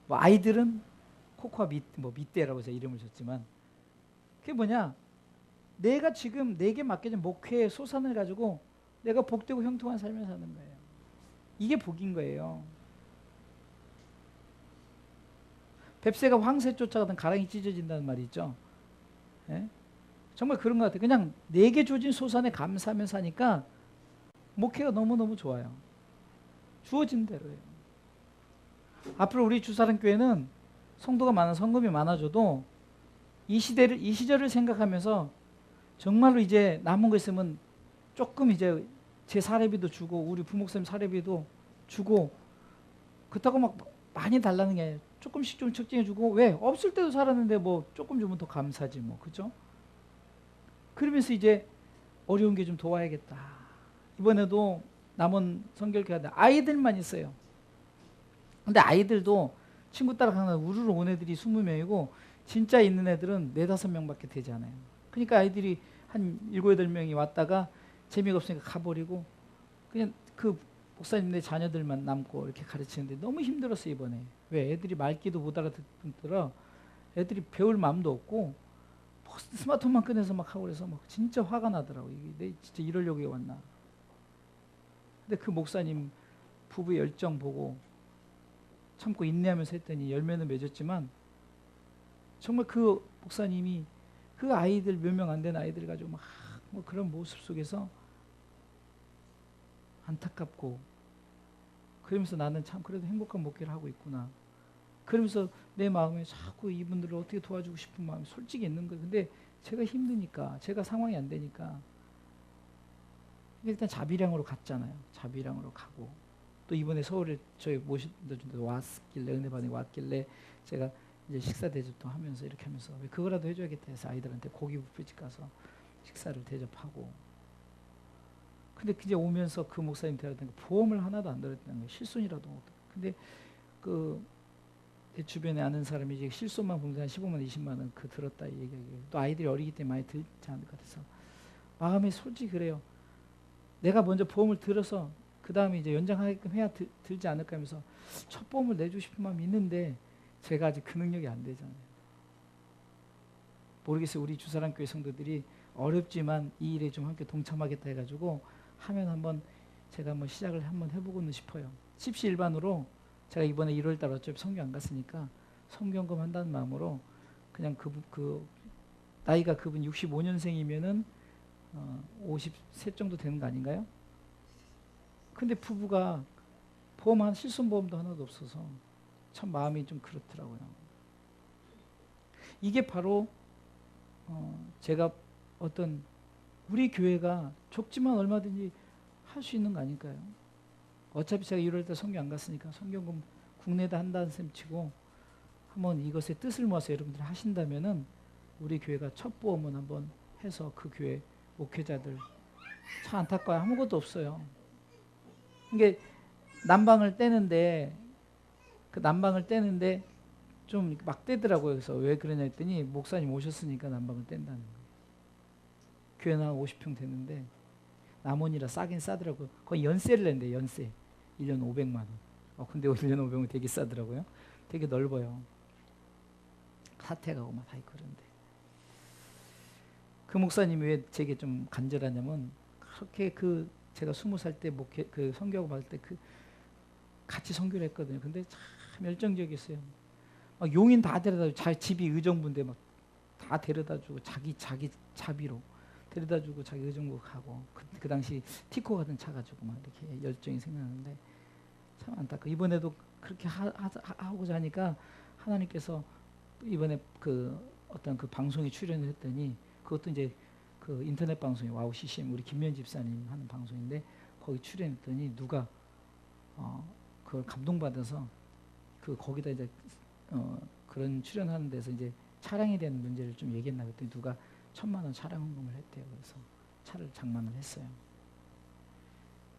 뭐 아이들은 코코아 뭐 밑대라고 제가 이름을 줬지만 그게 뭐냐? 내가 지금 내게 맡겨진 목회의 소산을 가지고 내가 복되고 형통한 삶을 사는 거예요. 이게 복인 거예요. 뱁새가 황새 쫓아가던 가랑이 찢어진다는 말이 있죠. 예? 정말 그런 것 같아요. 그냥 내게 주어진 소산에 감사하며 사니까 목회가 너무너무 좋아요. 주어진 대로예요. 앞으로 우리 주사랑교회는 성도가 많아 성금이 많아져도 이 시절을 생각하면서 정말로 이제 남은 거 있으면 조금 이제 제 사례비도 주고 우리 부목사님 사례비도 주고 그렇다고 막 많이 달라는 게 아니라 조금씩 좀 책정해 주고 왜 없을 때도 살았는데 뭐 조금 주면 더 감사지 뭐 그죠? 그러면서 이제 어려운 게 좀 도와야겠다. 이번에도 남은 성결교회 아이들만 있어요. 근데 아이들도 친구 따라가는 우르르 온 애들이 20명이고 진짜 있는 애들은 4, 5명밖에 되지 않아요. 그러니까 아이들이 한 7, 8명이 왔다가 재미가 없으니까 가버리고 그냥 그 목사님네 자녀들만 남고 이렇게 가르치는데 너무 힘들었어요 이번에. 왜? 애들이 말귀도 못 알아듣더라. 애들이 배울 마음도 없고 뭐 스마트폰만 꺼내서 막 하고 그래서 막 진짜 화가 나더라고. 이게 내 진짜 이러려고 왔나. 근데 그 목사님 부부의 열정 보고 참고 인내하면서 했더니 열매는 맺었지만 정말 그 목사님이 그 아이들 몇 명 안 된 아이들 가지고 막 뭐 그런 모습 속에서 안타깝고 그러면서 나는 참 그래도 행복한 목회를 하고 있구나. 그러면서 내 마음에 자꾸 이분들을 어떻게 도와주고 싶은 마음이 솔직히 있는 거예요. 근데 제가 힘드니까 제가 상황이 안 되니까 일단 자비량으로 갔잖아요. 자비량으로 가고 또 이번에 서울에 저희 모신데 왔길래 은혜 받으니 왔길래 제가 이제 식사 대접도 하면서 이렇게 하면서 왜 그거라도 해줘야겠다 해서 아이들한테 고기 뷔페집 가서 식사를 대접하고 근데 이제 오면서 그 목사님 대하던 보험을 하나도 안 들었다는 거예요. 실손이라도 못. 근데 그 내 주변에 아는 사람이 이제 실손만 보면 한 15만 원, 20만 원 그 들었다 이 얘기예요. 또 아이들이 어리기 때문에 많이 들지 않을 것 같아서 마음이 솔직히 그래요. 내가 먼저 보험을 들어서 그 다음에 이제 연장하게끔 해야 들지 않을까 하면서 첫 보험을 내주고 싶은 마음이 있는데 제가 아직 그 능력이 안 되잖아요. 모르겠어요. 우리 주사랑교회 성도들이 어렵지만 이 일에 좀 함께 동참하겠다 해가지고 하면 한번 제가 한번 시작을 한번 해보고는 싶어요. 십시일반으로 제가 이번에 1월달 어차피 성경 안 갔으니까 성경금 한다는 마음으로 그냥 그 나이가 그분 65년생이면은 53 정도 되는 거 아닌가요? 근데 부부가 보험 실손보험도 하나도 없어서 참 마음이 좀 그렇더라고요. 이게 바로 제가 어떤 우리 교회가 좁지만 얼마든지 할 수 있는 거 아닐까요? 어차피 제가 1월달 성경 안 갔으니까 성경금 국내에다 한다는 셈 치고 한번 이것의 뜻을 모아서 여러분들이 하신다면은 우리 교회가 첫 보험은 한번 해서 그 교회 목회자들 참 안타까워요. 아무것도 없어요. 이게 난방을 떼는데 그 난방을 떼는데 좀 막 떼더라고요. 그래서 왜 그러냐 했더니 목사님 오셨으니까 난방을 뗀다는 거예요. 교회는 한 50평 됐는데 남원이라 싸긴 싸더라고요. 거의 연세를 낸대 연세. 1년 500만 원. 근데 1년 500원 되게 싸더라고요. 되게 넓어요. 사택하고 막 다 있고 그런데. 그 목사님이 왜 제게 좀 간절하냐면 그렇게 그 제가 20살 때 목회 그 선교하고 받을 때 그 같이 선교를 했거든요. 근데 참 열정적이었어요. 막 용인 다 데려다주고 집이 의정부인데 막 다 데려다주고 자기 자비로 데려다주고 자기 의정부 가고 그 당시 티코 같은 차 가지고 막 이렇게 열정이 생각나는데 참 안타까워. 이번에도 그렇게 하고자 하니까 하나님께서 이번에 그 어떤 그 방송에 출연을 했더니 그것도 이제 그 인터넷 방송이 와우 CCM 우리 김면 집사님 하는 방송인데 거기 출연했더니 누가 그걸 감동받아서 그 거기다 이제 그런 출연하는 데서 이제 차량에 대한 문제를 좀 얘기했나 그랬더니 누가 1,000만 원 차량 헌금을 했대요. 그래서 차를 장만을 했어요.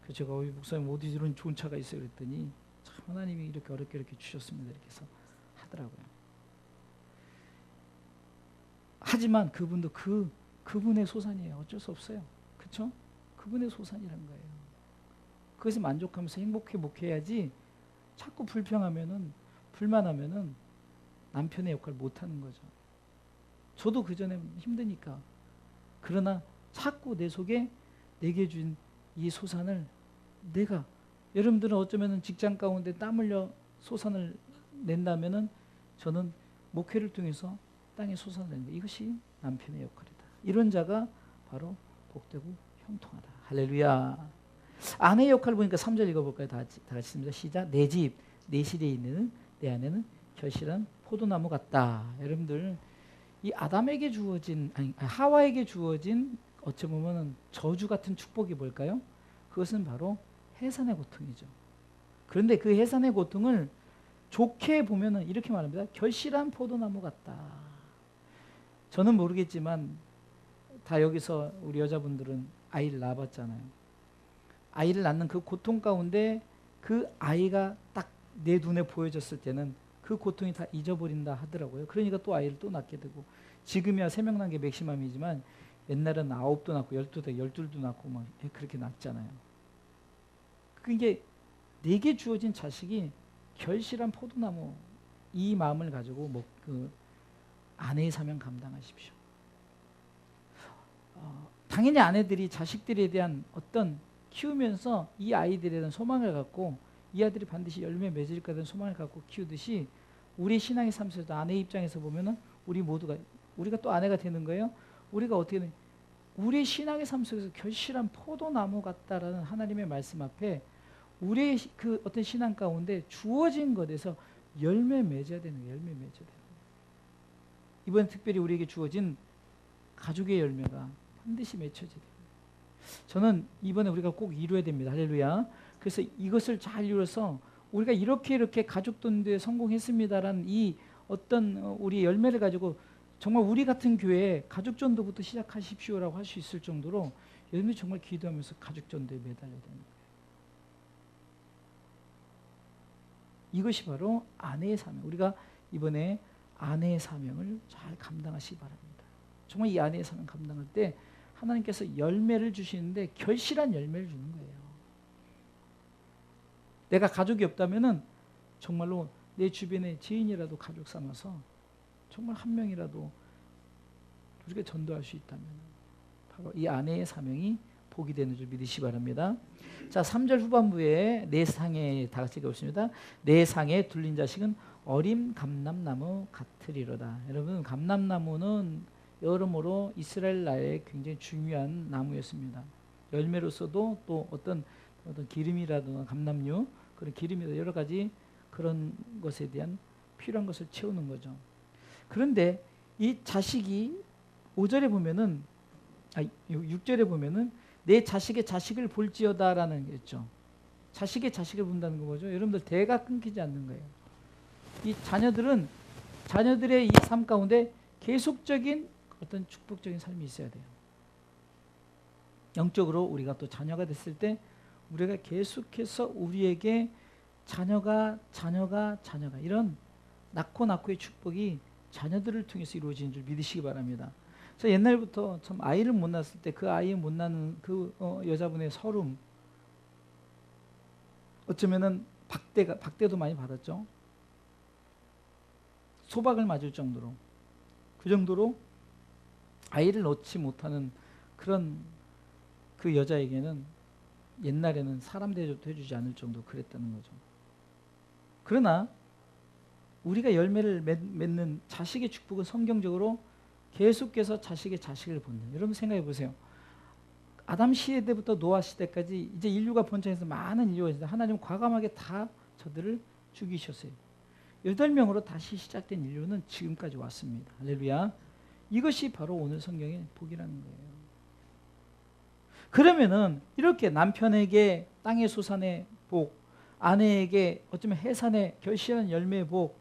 그래서 제가 목사님 어디 이런 좋은 차가 있어요 그랬더니 참 하나님이 이렇게 어렵게 이렇게 주셨습니다 이렇게 해서 하더라고요. 하지만 그분도 그분의 소산이에요. 어쩔 수 없어요. 그렇죠? 그분의 소산이라는 거예요. 그것에 만족하면서 행복해 목회해야지 자꾸 불평하면은 불만하면은 남편의 역할을 못하는 거죠. 저도 그 전에 힘드니까. 그러나 자꾸 내 속에 내게 준 이 소산을 내가, 여러분들은 어쩌면은 직장 가운데 땀 흘려 소산을 낸다면은 저는 목회를 통해서 땅에 소산을 내는 거, 이것이 남편의 역할이다. 이런 자가 바로 복되고 형통하다. 할렐루야. 아내의 역할을 보니까 3절 읽어볼까요? 다 같이 씁니다. 시작. 내 집, 내 실에 있는 내 아내는 결실한 포도나무 같다. 여러분들, 이 아담에게 주어진, 아니 하와에게 주어진 어찌 보면 저주 같은 축복이 뭘까요? 그것은 바로 해산의 고통이죠. 그런데 그 해산의 고통을 좋게 보면은 이렇게 말합니다. 결실한 포도나무 같다. 저는 모르겠지만 다 여기서 우리 여자분들은 아이를 낳아봤잖아요. 아이를 낳는 그 고통 가운데 그 아이가 딱 내 눈에 보여졌을 때는 그 고통이 다 잊어버린다 하더라고요. 그러니까 또 아이를 또 낳게 되고, 지금이야 3명 낳은 게 맥시멈이지만 옛날에는 9도 낳고 12도, 12도 낳고 막 그렇게 낳잖아요. 그게 내게 주어진 자식이 결실한 포도나무, 이 마음을 가지고 그 아내의 사명 감당하십시오. 당연히 아내들이 자식들에 대한 어떤 키우면서 이 아이들에 대한 소망을 갖고, 이 아들이 반드시 열매 맺을 거에 대한 소망을 갖고 키우듯이, 우리 신앙의 삶 속에서 아내 입장에서 보면은 우리 모두가, 우리가 또 아내가 되는 거예요. 우리가 어떻게 되는, 우리 신앙의 삶 속에서 결실한 포도나무 같다라는 하나님의 말씀 앞에 우리의 그 어떤 신앙 가운데 주어진 것에서 열매 맺어야 되는 거예요. 열매 맺어야 되는 거예요. 이번 특별히 우리에게 주어진 가족의 열매가 반드시 맺혀져야 돼요. 저는 이번에 우리가 꼭 이루어야 됩니다. 할렐루야. 그래서 이것을 잘 이루어서 우리가 이렇게 가족 돈대에 성공했습니다라는 이 어떤 우리 열매를 가지고 정말 우리 같은 교회에 가족 전도부터 시작하십시오라고 할 수 있을 정도로 여러분이 정말 기도하면서 가족 전도에 매달려야 되는 거예요. 이것이 바로 아내의 사명. 우리가 이번에 아내의 사명을 잘 감당하시기 바랍니다. 정말 이 아내의 사명 감당할 때 하나님께서 열매를 주시는데 결실한 열매를 주는 거예요. 내가 가족이 없다면은 정말로 내 주변에 지인이라도 가족 삼아서 정말 한 명이라도 우리가 전도할 수 있다면 바로 이 아내의 사명이 복이 되는 줄 믿으시기 바랍니다. 자, 3절 후반부에 내 상에, 다 같이 읽어보겠습니다. 내 상에 둘린 자식은 어림 감람나무 같으리로다. 여러분, 감람나무는 여러모로 이스라엘 나라의 굉장히 중요한 나무였습니다. 열매로서도 또 어떤 기름이라든가 감람류, 그런 기름이라든가 여러 가지 그런 것에 대한 필요한 것을 채우는 거죠. 그런데 이 자식이 5절에 보면은, 6절에 보면은 내 자식의 자식을 볼지어다라는 게 있죠. 자식의 자식을 본다는 거 뭐죠? 여러분들 대가 끊기지 않는 거예요. 이 자녀들은 자녀들의 이 삶 가운데 계속적인 어떤 축복적인 삶이 있어야 돼요. 영적으로 우리가 또 자녀가 됐을 때 우리가 계속해서 우리에게 자녀가 이런 낳고의 축복이 자녀들을 통해서 이루어지는 줄 믿으시기 바랍니다. 저 옛날부터 참 아이를 못 낳았을 때 그 아이 못 낳는 그 여자분의 서름, 어쩌면은 박대도 많이 받았죠. 소박을 맞을 정도로, 그 정도로 아이를 낳지 못하는 그런 그 여자에게는 옛날에는 사람 대접도 해주지 않을 정도 그랬다는 거죠. 그러나 우리가 열매를 맺는 자식의 축복은 성경적으로 계속해서 자식의 자식을 본다. 여러분 생각해 보세요. 아담 시대부터 노아 시대까지 이제 인류가 번창해서 많은 인류가 있는데 하나님은 과감하게 다 저들을 죽이셨어요. 8명으로 다시 시작된 인류는 지금까지 왔습니다. 할렐루야. 이것이 바로 오늘 성경의 복이라는 거예요. 그러면은 이렇게 남편에게 땅의 소산의 복, 아내에게 어쩌면 해산의 결실한 열매의 복,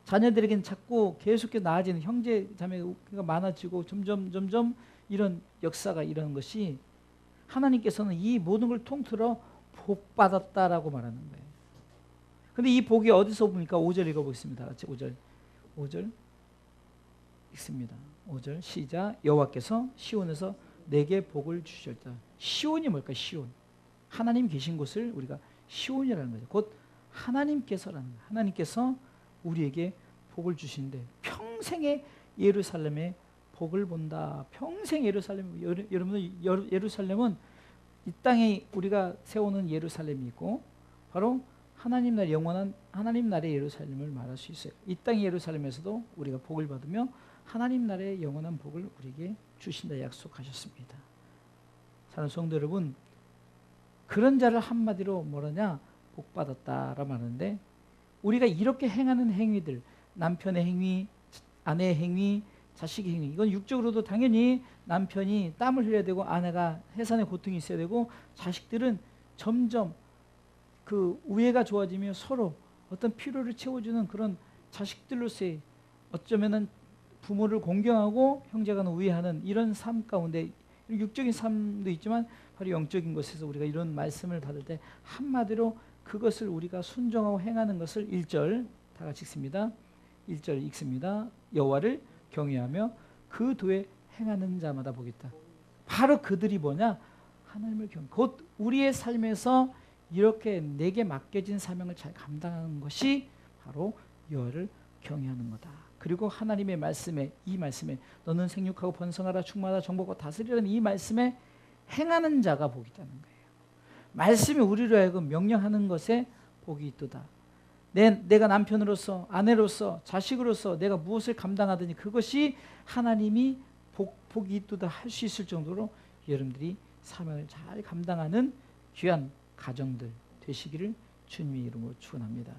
자녀들에게는 자꾸 계속해서 나아지는 형제 자매가 많아지고 점점 이런 역사가 일어나는 것이 하나님께서는 이 모든 걸 통틀어 복 받았다라고 말하는 거예요. 근데 이 복이 어디서 옵니까? 5절 읽어보겠습니다. 같이 5절 읽습니다. 5절 시작. 여호와께서 시온에서 내게 복을 주셨다. 시온이 뭘까? 시온. 하나님 계신 곳을 우리가 시온이라는 거죠. 곧 하나님께서라는 거예요. 하나님께서 우리에게 복을 주신대. 평생의 예루살렘에 복을 본다. 평생 예루살렘. 여러분들 예루살렘은 이 땅에 우리가 세우는 예루살렘이 있고 바로 하나님 나라의 영원한 하나님 나라의 예루살렘을 말할 수 있어요. 이 땅의 예루살렘에서도 우리가 복을 받으며 하나님 나라의 영원한 복을 우리에게 주신다 약속하셨습니다. 사랑하는 성도 여러분, 그런 자를 한마디로 뭐라냐? 복 받았다라고 하는데, 우리가 이렇게 행하는 행위들, 남편의 행위, 아내의 행위, 자식의 행위, 이건 육적으로도 당연히 남편이 땀을 흘려야 되고 아내가 해산의 고통이 있어야 되고 자식들은 점점 그 우애가 좋아지며 서로 어떤 필요를 채워주는 그런 자식들로서의 어쩌면은 부모를 공경하고 형제간에 우애하는 이런 삶 가운데 육적인 삶도 있지만 바로 영적인 것에서 우리가 이런 말씀을 받을 때 한마디로 그것을 우리가 순종하고 행하는 것을 1절 다 같이 읽습니다. 1절 읽습니다. 여호와를 경외하며 그 도에 행하는 자마다 복이 있다. 바로 그들이 뭐냐? 하나님을 경외. 곧 우리의 삶에서 이렇게 내게 맡겨진 사명을 잘 감당하는 것이 바로 여호와를 경외하는 거다. 그리고 하나님의 말씀에, 이 말씀에 너는 생육하고 번성하라 충만하라 정복하고 다스리라는 이 말씀에 행하는 자가 복이 있다는 거예요. 말씀이 우리로 하여금 명령하는 것에 복이 있도다. 내가 남편으로서 아내로서 자식으로서 내가 무엇을 감당하더니 그것이 하나님이 복이 있도다 할 수 있을 정도로 여러분들이 사명을 잘 감당하는 귀한 가정들 되시기를 주님의 이름으로 축원합니다.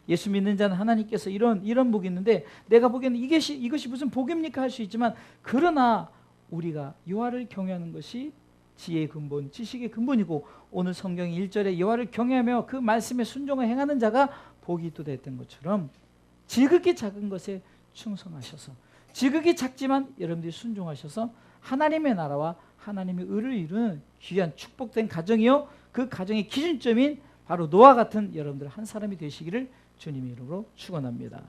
예수 믿는 자는 하나님께서 이런 복이 있는데 내가 보기에는 이것이 무슨 복입니까 할 수 있지만, 그러나 우리가 여호와를 경외하는 것이 지혜의 근본, 지식의 근본이고 오늘 성경 1절에 여호와를 경외하며 그 말씀에 순종을 행하는 자가 복이 있도다 했던 것처럼 지극히 작은 것에 충성하셔서 지극히 작지만 여러분들이 순종하셔서 하나님의 나라와 하나님의 의를 이루는 귀한 축복된 가정이요, 그 가정의 기준점인 바로 노아 같은 여러분들 한 사람이 되시기를 주님의 이름으로 축원합니다.